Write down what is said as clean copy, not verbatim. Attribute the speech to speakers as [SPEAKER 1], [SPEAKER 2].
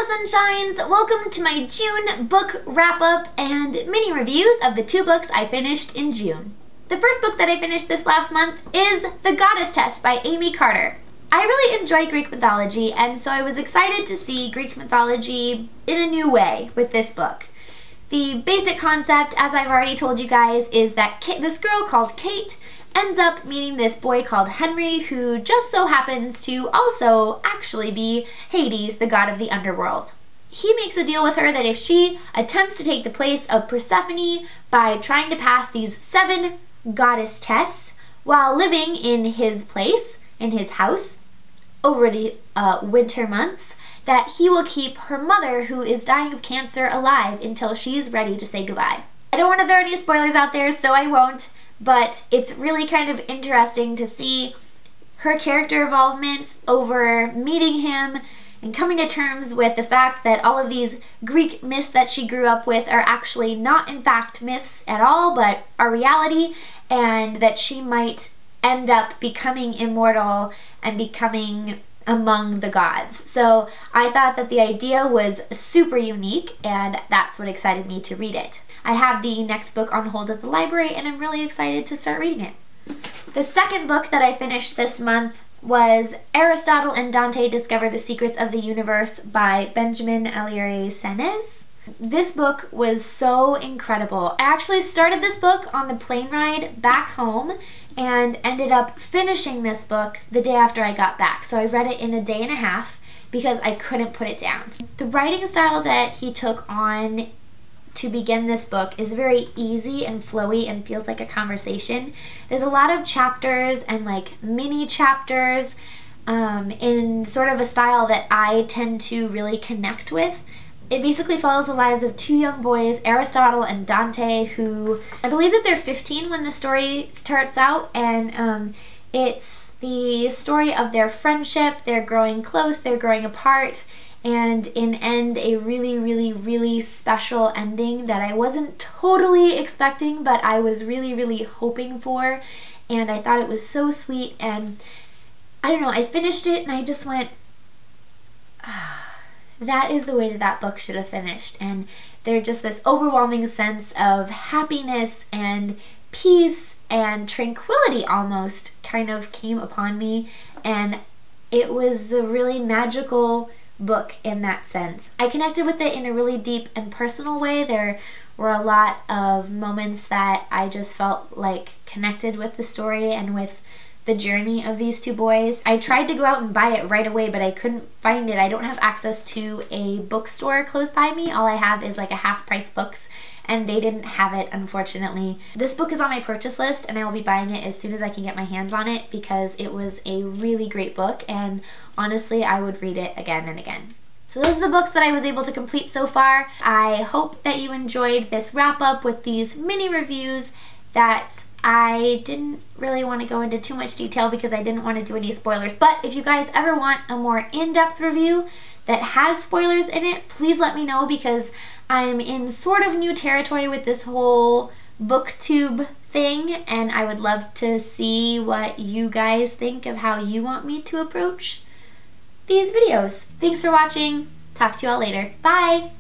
[SPEAKER 1] Hello Sunshines! Welcome to my June book wrap-up and mini reviews of the 2 books I finished in June. The first book that I finished this last month is The Goddess Test by Amy Carter. I really enjoy Greek mythology, and so I was excited to see Greek mythology in a new way with this book. The basic concept, as I've already told you guys, is that this girl called Kate ends up meeting this boy called Henry, who just so happens to also actually be Hades, the god of the underworld. He makes a deal with her that if she attempts to take the place of Persephone by trying to pass these 7 goddess tests while living in his place, in his house, over the winter months, that he will keep her mother, who is dying of cancer, alive until she's ready to say goodbye. I don't want to throw any spoilers out there, so I won't. But it's really kind of interesting to see her character involvement over meeting him and coming to terms with the fact that all of these Greek myths that she grew up with are actually not in fact myths at all, but are reality, and that she might end up becoming immortal and becoming among the gods. So I thought that the idea was super unique, and that's what excited me to read it. I have the next book on hold at the library, and I'm really excited to start reading it. The second book that I finished this month was Aristotle and Dante Discover the Secrets of the Universe by Benjamin Alire-Senes. This book was so incredible. I actually started this book on the plane ride back home and ended up finishing this book the day after I got back. So I read it in a day and a half because I couldn't put it down. The writing style that he took on to begin this book is very easy and flowy and feels like a conversation. There's a lot of chapters and like mini chapters in sort of a style that I tend to really connect with. It basically follows the lives of 2 young boys, Aristotle and Dante, who I believe that they're 15 when the story starts out, and it's the story of their friendship. They're growing close, they're growing apart, and in end a really special ending that I wasn't totally expecting, but I was really hoping for, and I thought it was so sweet. And I don't know, I finished it and I just went, that is the way that that book should have finished. And there's just this overwhelming sense of happiness and peace and tranquility almost kind of came upon me, and it was a really magical book in that sense. I connected with it in a really deep and personal way. There were a lot of moments that I just felt like connected with the story and with the journey of these 2 boys. I tried to go out and buy it right away, but I couldn't find it. I don't have access to a bookstore close by me. All I have is like a half-price books, and they didn't have it, unfortunately. This book is on my purchase list, and I will be buying it as soon as I can get my hands on it because it was a really great book, and honestly, I would read it again and again. So those are the books that I was able to complete so far. I hope that you enjoyed this wrap-up with these mini reviews that I didn't really want to go into too much detail because I didn't want to do any spoilers. But if you guys ever want a more in-depth review that has spoilers in it, please let me know, because I'm in sort of new territory with this whole booktube thing, and I would love to see what you guys think of how you want me to approach these videos. Thanks for watching. Talk to you all later. Bye!